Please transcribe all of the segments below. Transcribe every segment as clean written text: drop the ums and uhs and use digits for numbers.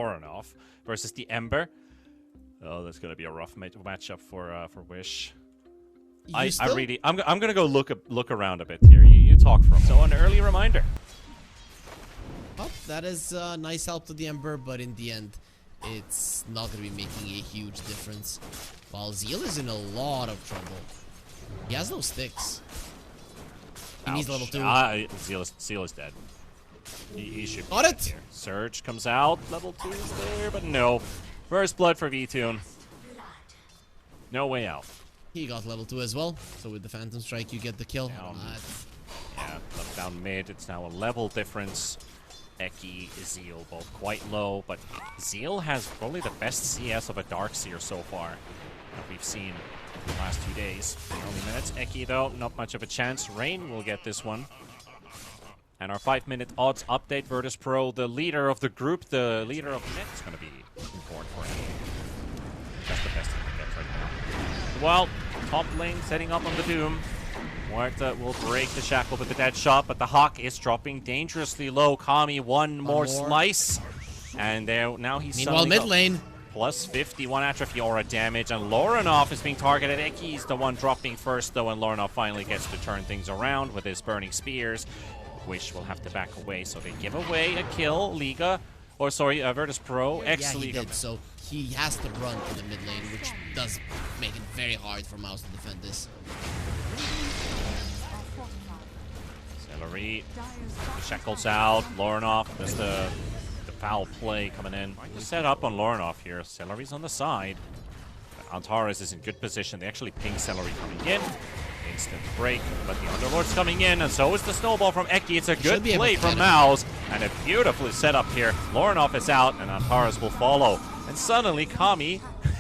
Lorinov versus the Ember. Oh, that's gonna be a rough matchup for Wish. I'm gonna go look around a bit here. You talk from. So an early reminder. Oh, that is nice help to the Ember, but in the end, it's not gonna be making a huge difference. While Zeal is in a lot of trouble. He has no sticks. He needs level 2. Zeal is dead. He should Got it! Here. Surge comes out. Level 2 is there, but no. First blood for VTune. No way out. He got level 2 as well. So with the Phantom Strike, you get the kill. Yeah, left down mid. It's now a level difference. Eki, Zeal, both quite low, but Zeal has probably the best CS of a Darkseer so far that we've seen in the last 2 days. Early minutes. Eki, though, not much of a chance. Rain will get this one. And our 5-minute odds update, Virtus.pro, the leader of the group, the leader of mid, is going to be important for him. That's the best he can get right now. Well, top lane setting up on the Doom. Muerta will break the shackle with the dead shot, but the Hawk is dropping dangerously low. Kami, one more slice. And there, now he's meanwhile, mid lane. Plus 51 atrophy aura damage, and Lorinov is being targeted. Eki's the one dropping first, though, and Lorinov finally gets to turn things around with his burning spears. Wish will have to back away, so they give away a kill. Liga, or sorry, Virtus.pro, ex-Liga. Yeah, so he has to run to the mid lane, which does make it very hard for MOUZ to defend this. Celery, the shackles out. Lorinov, there's the foul play coming in. Just set up on Lorinov here. Celery's on the side. Antares is in good position. They actually ping Celery coming in. Instant break, but the Underlord's coming in, and so is the snowball from Eki. It's a good play from MOUZ, and a beautifully set up here. Lorinov is out, and Antares will follow. And suddenly, Kami,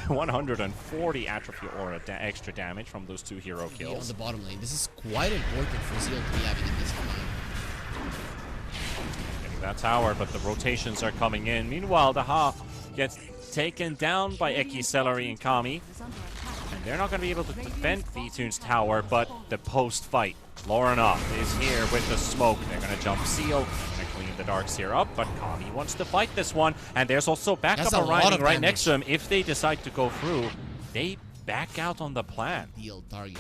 140 atrophy aura extra damage from those 2 hero kills. On the bottom lane, this is quite important for Zeal to be having in this time. Getting that tower, but the rotations are coming in. Meanwhile, the Ha gets taken down by Eki, Celery, and Kami. And they're not going to be able to defend VTune's tower, but the post-fight, Lorinov is here with the smoke. They're going to jump Seal and clean the Darkseer up, but Kami wants to fight this one. And there's also backup arriving right next to him. If they decide to go through, they back out on the plan. Deal target.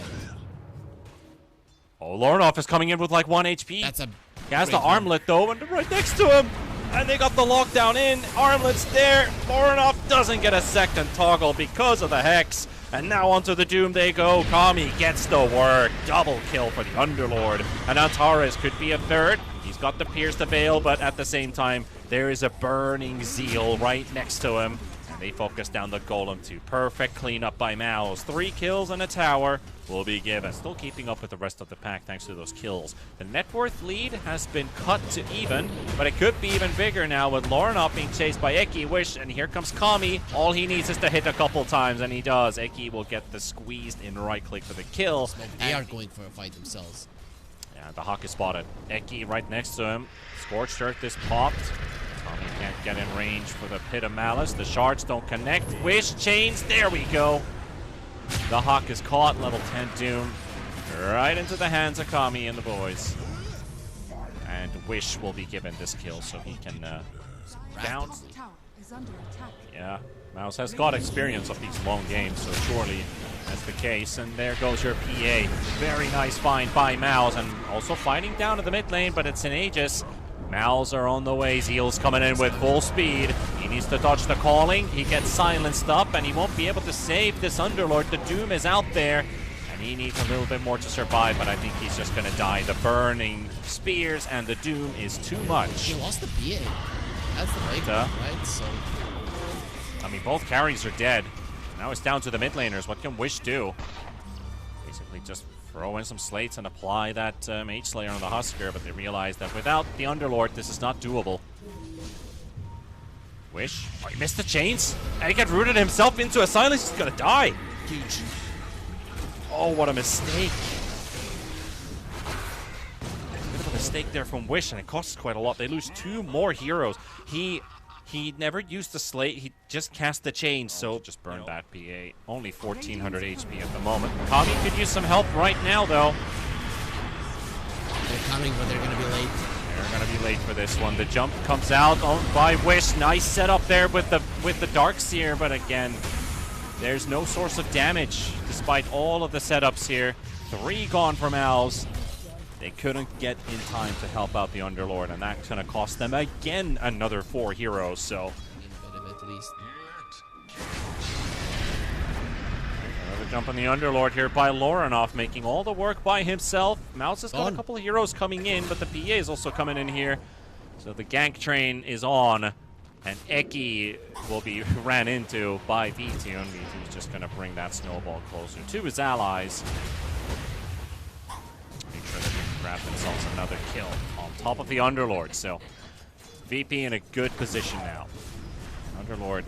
Oh, Lorinov is coming in with like 1 HP. That's a he has the armlet, though, and right next to him. And they got the lockdown in. Armlet's there. Lorinov doesn't get a second toggle because of the Hex. And now onto the Doom they go. Kami gets the work. Double kill for the Underlord. And Antares could be a third. He's got to pierce the veil, but at the same time, there is a burning Zeal right next to him. And they focus down the Golem too. Perfect cleanup by MOUZ. 3 kills and a tower will be given. Still keeping up with the rest of the pack thanks to those kills. The net worth lead has been cut to even, but it could be even bigger now with Lorinov being chased by Eki. Wish, and here comes Kami. All he needs is to hit a couple times, and he does. Eki will get the squeezed in right click for the kill. They are going for a fight themselves. Yeah, the Hawk is spotted. Eki right next to him. Scorched Earth is popped. Kami can't get in range for the Pit of Malice. The shards don't connect. Wish chains. There we go. The Hawk is caught. Level 10 Doom. Right into the hands of Kami and the boys. And Wish will be given this kill so he can bounce. Yeah, MOUZ has got experience of these long games, so surely that's the case. And there goes your PA. Very nice find by MOUZ, and also fighting down to the mid lane, but it's an Aegis. MOUZ are on the way. Zeal's coming in with full speed. He needs to dodge the calling. He gets silenced up, and he won't be able to save this Underlord. The Doom is out there, and he needs a little bit more to survive, but I think he's just going to die. The burning spears and the Doom is too much. He lost the PA. That's the breakdown, right? So, I mean, both carries are dead. Now it's down to the mid laners. What can Wish do? Basically just throw in some slates and apply that Mage Slayer on the Huskar, but they realize that without the Underlord, this is not doable. Wish. Oh, he missed the chains, and he got rooted himself into a silence. He's gonna die. huge. Oh, what a mistake. A bit of a mistake there from Wish, and it costs quite a lot. They lose 2 more heroes. He never used the slate, he just cast the chains, so just burned that PA. Only 1400 HP at the moment. Kami could use some help right now, though. They're coming, but they're going to be late. They're gonna be late for this one. The jump comes out by Wish. Nice setup there with the Darkseer, but again, there's no source of damage despite all of the setups here. 3 gone from MOUZ. They couldn't get in time to help out the Underlord, and that's gonna cost them again another 4 heroes. So at least. another jump on the Underlord here by Lorinov, making all the work by himself. MOUZ has got a couple of heroes coming in, but the PA is also coming in here. So the gank train is on, and Eki will be ran into by V-Tune. V-Tune's just going to bring that snowball closer to his allies. Make sure that they can grab themselves another kill on top of the Underlord. So VP in a good position now. Underlord,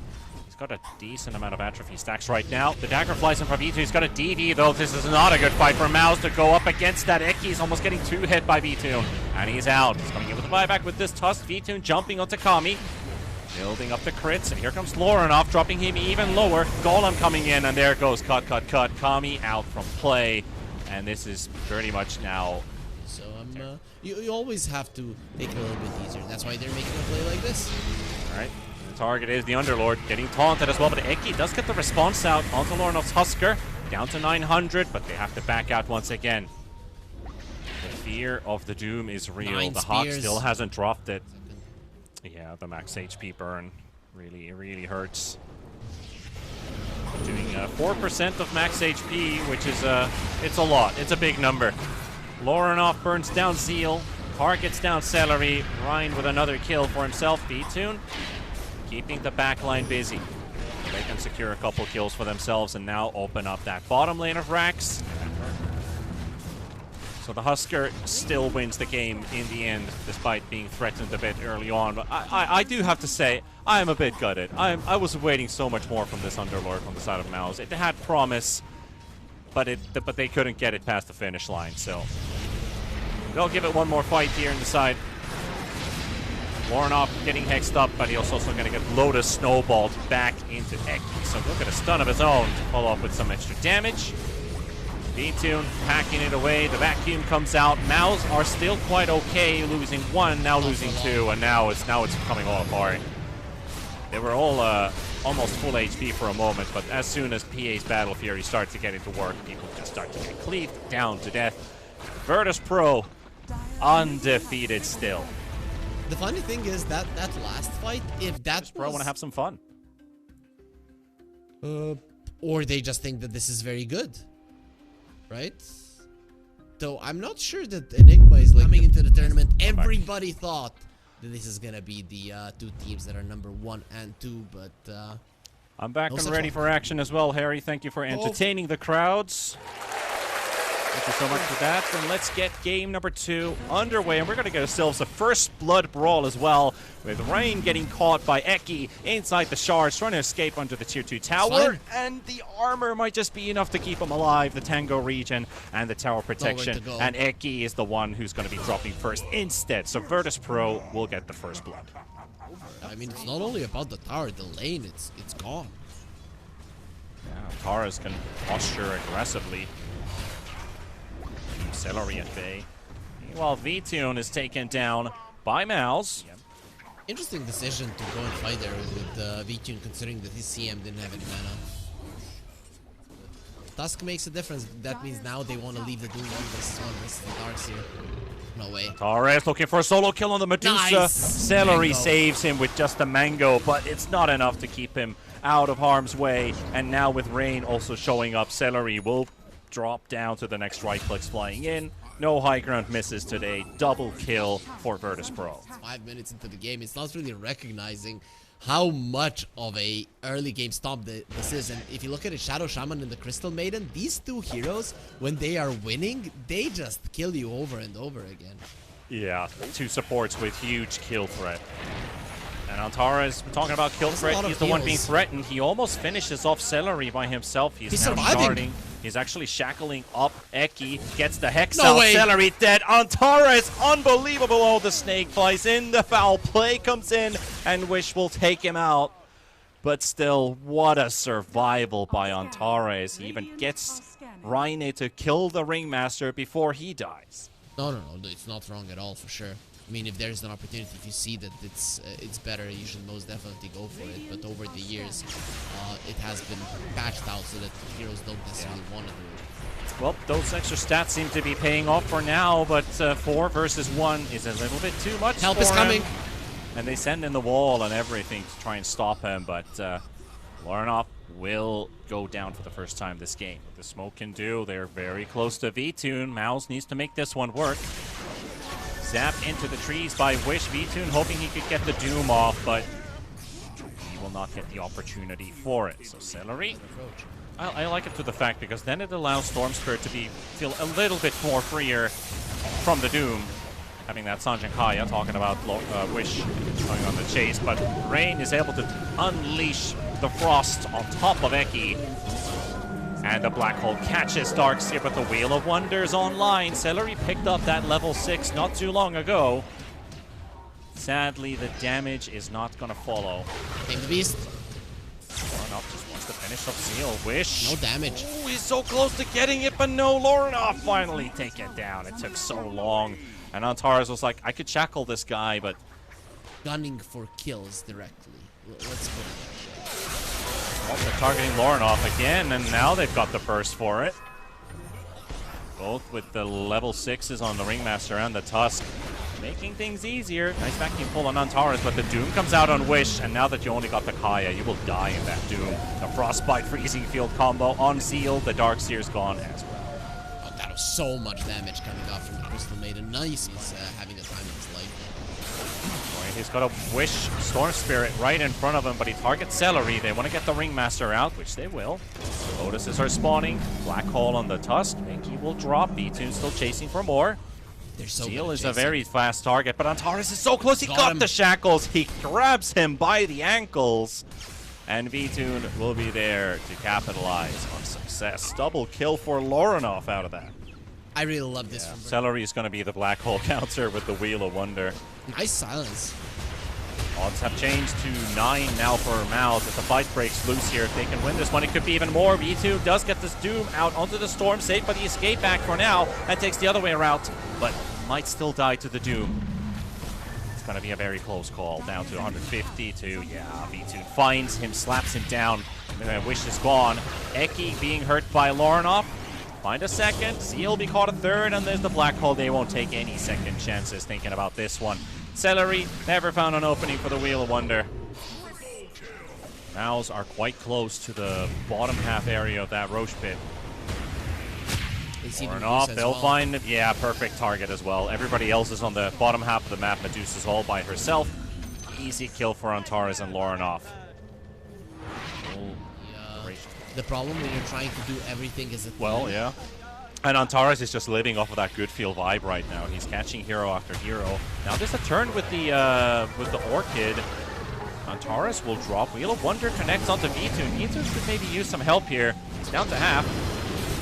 he's got a decent amount of atrophy stacks right now. The dagger flies in from V2. He's got a DD, though. This is not a good fight for MOUZ to go up against that. Eki's almost getting 2 hit by V2. And he's out. He's coming in with a buyback with this Tusk. V2 jumping onto Kami. Building up the crits. And here comes Lorinov, dropping him even lower. Golem coming in, and there goes cut. Kami out from play. And this is pretty much now. So you always have to make it a little bit easier. That's why they're making a play like this. All right. Target is the Underlord, getting taunted as well, but Eki does get the response out onto Lorinov's Husker, down to 900, but they have to back out once again. The fear of the Doom is real. 9 the Hawk spears. still hasn't dropped it. Yeah, the max HP burn really hurts. Doing 4% of max HP, which is it's a lot. It's a big number. Lorinov burns down Zeal, targets down Celery, Ryan with another kill for himself. B-Tune keeping the backline busy. They can secure a couple kills for themselves and now open up that bottom lane of Rax. So the Husker still wins the game in the end, despite being threatened a bit early on. But I do have to say, I am a bit gutted. I was waiting so much more from this Underlord from the side of MOUZ. It had promise, but they couldn't get it past the finish line. So they'll give it one more fight here in the side. Lorinov getting hexed up, but he's also going to get Lotus snowballed back into Eki. So look at a stun of his own to follow up with some extra damage. V-Tune packing it away. The vacuum comes out. MOUZ are still quite okay, losing 1, now losing 2, and now it's coming all apart. They were all almost full HP for a moment, but as soon as PA's Battle Fury starts to get into work, people just start to get cleaved down to death. Virtus.pro undefeated still. The funny thing is that last fight, if that Virtus.pro want to have some fun. Or they just think that this is very good, right? So I'm not sure that Enigma is like coming into the tournament. Everybody thought that this is gonna be the 2 teams that are number 1 and 2, but I'm back and ready for action as well, Harry. Thank you for entertaining the crowds. Thank you so much for that. And let's get game number 2 underway. And we're going to get ourselves a first blood brawl as well, with Rain getting caught by Eki inside the shards, trying to escape under the tier 2 tower. And the armor might just be enough to keep him alive. The Tango regen and the tower protection. And Eki is the one who's going to be dropping first instead. So Virtus.pro will get the first blood. I mean, it's not only about the tower, the lane, it's gone. Yeah, Taras can posture aggressively. Celery at bay. Meanwhile, V-Tune is taken down by MOUZ. Interesting decision to go and fight there with V-Tune, considering that his CM didn't have any mana. Tusk makes a difference. That means now they want to leave the Doom 1 versus 1 versus the Darkseer. No way. Taras looking for a solo kill on the Medusa. Nice. Celery saves him with just a mango, but it's not enough to keep him out of harm's way. And now with Rain also showing up, Celery will drop down to the next right clicks flying in. No high ground misses today. Double kill for Virtus.pro. 5 minutes into the game, it's not really recognizing how much of a early game stomp this is. And if you look at it, Shadow Shaman and the Crystal Maiden, these 2 heroes, when they are winning, they just kill you over and over again. Yeah, 2 supports with huge kill threat. And Antares, we're talking about kill threat, he's the one being threatened. He almost finishes off Celery by himself. He's now surviving. starting. He's actually shackling up Eki, gets the Hex out, Celery dead. Antares, unbelievable. Oh, the snake flies in, the foul play comes in, and Wish will take him out. But still, what a survival by Antares. He even gets Rhine to kill the Ringmaster before he dies. No, it's not wrong at all, for sure. I mean, if there's an opportunity, if you see that it's better, you should most definitely go for it. But over the years, it has been patched out so that heroes don't necessarily want to do it. Well, those extra stats seem to be paying off for now, but 4 versus 1 is a little bit too much. Help for is coming. him. And they send in the wall and everything to try and stop him, but Lorinov will go down for the first time this game. What the smoke can do, they're very close to V-Tune. MOUZ needs to make this one work. Zap into the trees by Wish. V-Tune hoping he could get the Doom off, but he will not get the opportunity for it. So Celery, I like it to the fact because then it allows Storm Spirit to feel a little bit more freer from the Doom. Having that Sanjin Kaya talking about Wish going on the chase, but Rain is able to unleash the Frost on top of Eki. And the Black Hole catches Darkseer, but the Wheel of Wonders online. Celery picked up that level 6 not too long ago. Sadly, the damage is not going to follow. Tame the Beast. Lorinov just wants to finish off Zeal. Wish. No damage. Ooh, he's so close to getting it, but no, Lorinov finally take it down. It took so long. And Antares was like, I could shackle this guy, but... Gunning for kills directly. Let's put it that way. Well, they're targeting Lorinov again, and now they've got the burst for it. Both with the level 6s on the Ringmaster and the Tusk, making things easier. Nice vacuum pull on Antares, but the Doom comes out on Wish, and now that you only got the Kaya, you will die in that Doom. The Frostbite Freezing Field combo on Seal, the Darkseer's gone as well. Oh, that was so much damage coming out from the Crystal Maiden. Nice, he's having a time of his life. He's got a Wish Storm Spirit right in front of him, but he targets Celery. They want to get the Ringmaster out, which they will. Lotuses are spawning. Black Hole on the Tusk. Minky will drop. B-Tune still chasing for more. Seal is a very fast target, but Antares is so close. He got the shackles. He grabs him by the ankles. And V-Tune will be there to capitalize on success. Double kill for Lorinov out of that. I really love this. Celery is going to be the Black Hole counter with the Wheel of Wonder. Nice silence. Odds have changed to 9 now for MOUZ. If the fight breaks loose here, if they can win this one, it could be even more. V2 does get this Doom out onto the Storm, safe by the escape back for now. That takes the other way around, but might still die to the Doom. It's going to be a very close call, down to 150 to, V2 finds him, slaps him down. Wish is gone. Eki being hurt by Lorinov. Find a second. Seal be caught a third, and there's the Black Hole. They won't take any second chances thinking about this one. Celery never found an opening for the Wheel of Wonder. MOUZ are quite close to the bottom half area of that Roche pit. Lorinov, they'll find, perfect target as well. Everybody else is on the bottom half of the map. Medusa's all by herself. Easy kill for Antares and Lorinov. The problem when you're trying to do everything is and Antares is just living off of that good feel vibe right now. He's catching hero after hero. Now there's a turn with the Orchid. Antares will drop. Wheel of Wonder connects onto V2. V2 could maybe use some help here. It's down to half.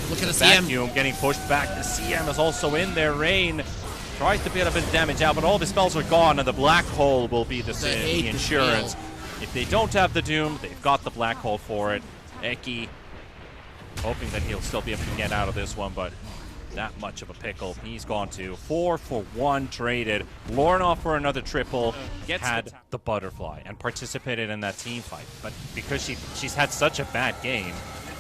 Look at the CM. Vacuum getting pushed back. The CM is also in there. Rain tries to get a bit of damage out, but all the spells are gone, and the Black Hole will be the insurance. If they don't have the Doom, they've got the Black Hole for it. Eki hoping that he'll still be able to get out of this one, but that much of a pickle. He's gone to 4 for 1 traded. Lorinov for another triple. Had the butterfly and participated in that team fight, but because she's had such a bad game,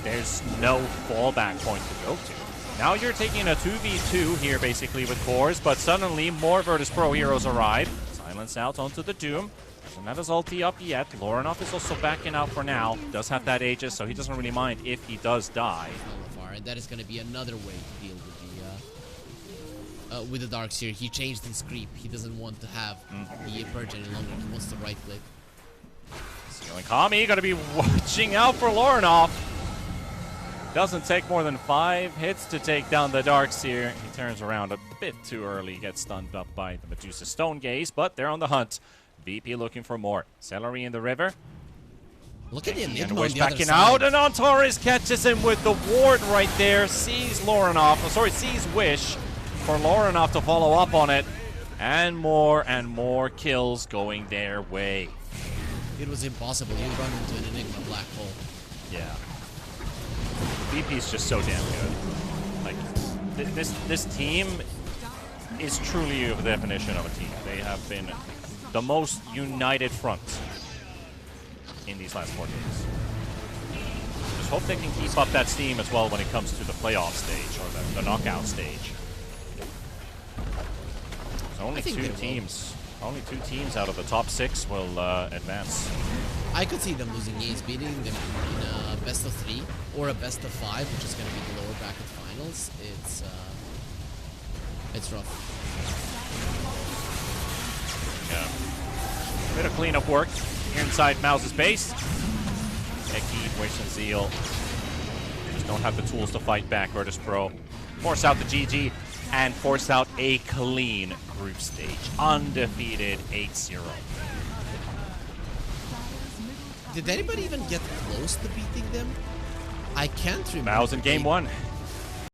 there's no fallback point to go to. Now you're taking a 2v2 here basically with cores, but suddenly more Virtus.pro heroes arrive. Silence out onto the Doom. Doesn't have his ulti up yet. Lorinov is also backing out for now. Does have that Aegis, so he doesn't really mind if he does die. And that is going to be another way to deal with the Darkseer. He changed his creep. He doesn't want to have the Purge any longer. He wants to right click. Stealing Kami, got to be watching out for Lorinov. Doesn't take more than 5 hits to take down the Darkseer. He turns around a bit too early, gets stunned up by the Medusa Stone Gaze, but they're on the hunt. VP looking for more. Celery in the river. Look at the Enigma on the backing out, and Antares catches him with the ward right there. Sees sees Wish for Lorinov to follow up on it. And more kills going their way. It was impossible. You run into an Enigma Black Hole. Yeah. VP's just so damn good. Like, this team is truly the definition of a team. They have been the most united front in these last 4 games. Just hope they can keep up that steam as well when it comes to the playoff stage or the knockout stage. So only two teams out of the top 6 will advance. I could see them losing games, beating them in a best of 3 or a best of 5, which is going to be the lower bracket finals. It's rough. Yeah. Bit of cleanup work here inside MOUZ's base. Eki, Wish, and Zeal just don't have the tools to fight back. Virtus.pro force out the GG and force out a clean group stage. Undefeated 8-0. Did anybody even get close to beating them? I can't remember. MOUZ in game 1.